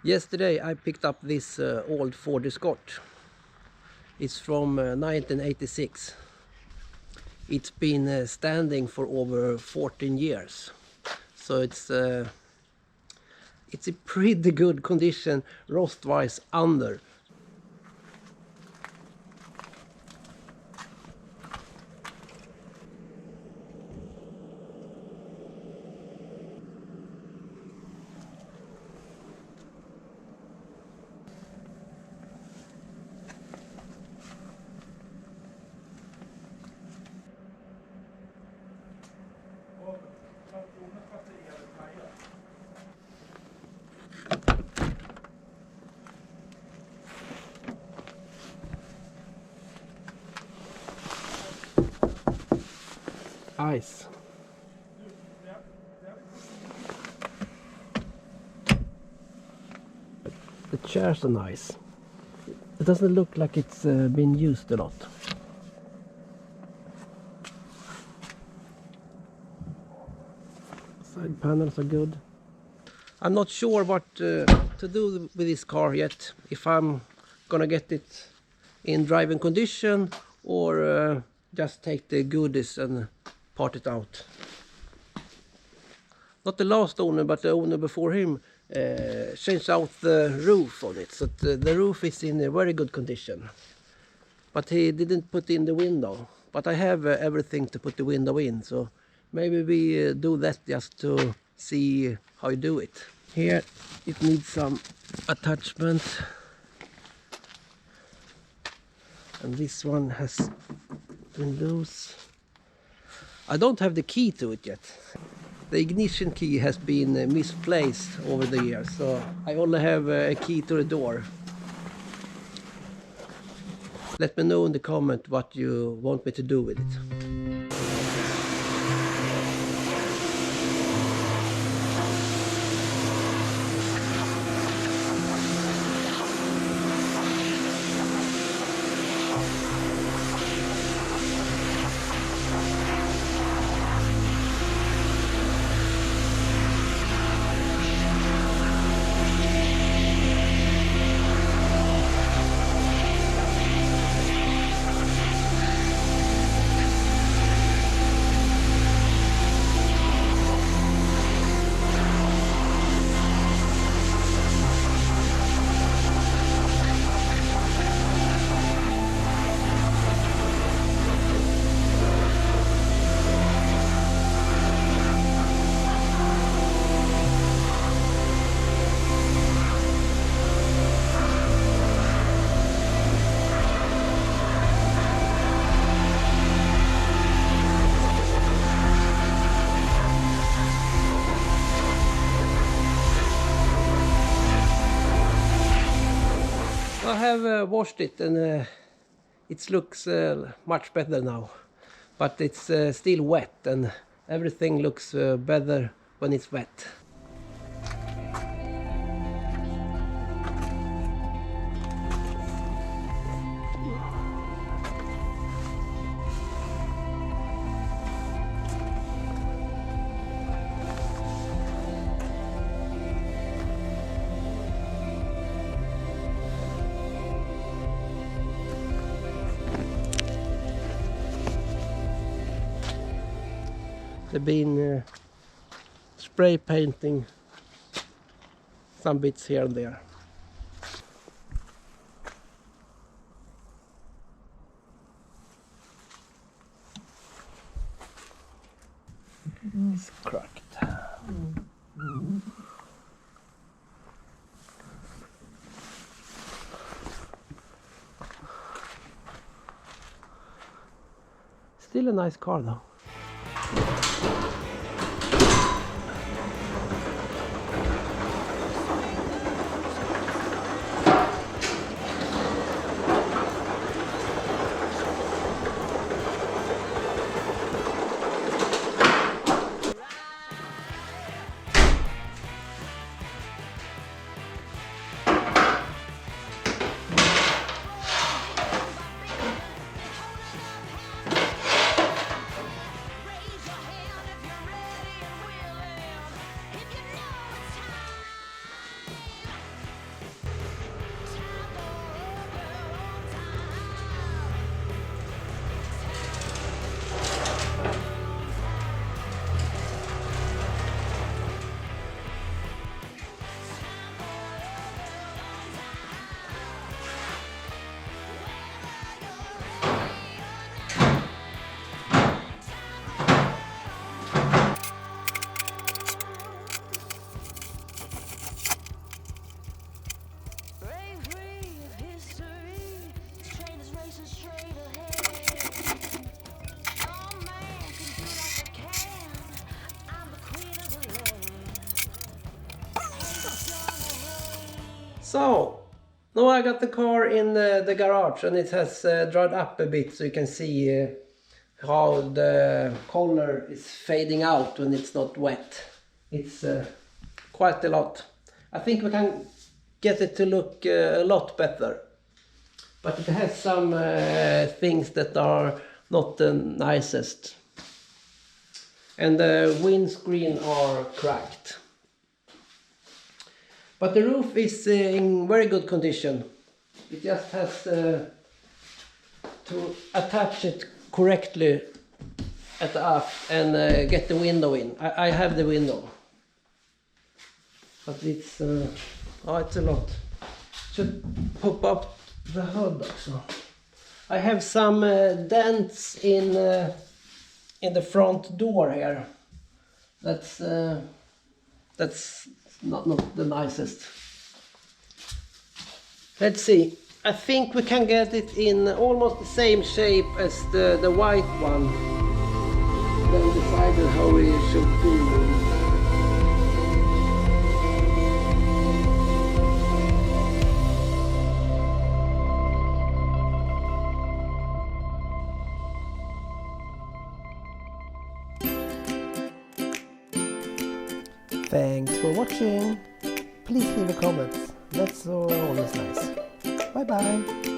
Yesterday I picked up this old Ford Escort. It's from 1986. It's been standing for over 14 years. So it's in pretty good condition, rust-wise under. Ice. The chairs are nice. It doesn't look like it's been used a lot. Side panels are good. I'm not sure what to do with this car yet. If I'm gonna get it in driving condition or just take the goodies and part it out. Not the last owner, but the owner before him changed out the roof on it. So the roof is in a very good condition. But he didn't put in the window. But I have everything to put the window in. So maybe we do that just to see how you do it. Here it needs some attachment. And this one has been loose. I don't have the key to it yet. The ignition key has been misplaced over the years, so I only have a key to the door. Let me know in the comment what you want me to do with it. I have washed it and it looks much better now, but it's still wet and everything looks better when it's wet. They've been spray painting some bits here and there. It's cracked. Still a nice car though. So, now I got the car in the garage and it has dried up a bit, so you can see how the color is fading out when it's not wet. It's quite a lot. I think we can get it to look a lot better. But it has some things that are not the nicest. And the windscreen are cracked. But the roof is in very good condition. It just has to attach it correctly at the aft and get the window in. I have the window. But it's a lot. Should pop up the hood also. I have some dents in the front door here. That's not the nicest. Let's see. I think we can get it in almost the same shape as the white one. Then decided how we should do. Thanks for watching. Please leave a comment. That's always nice. Bye bye.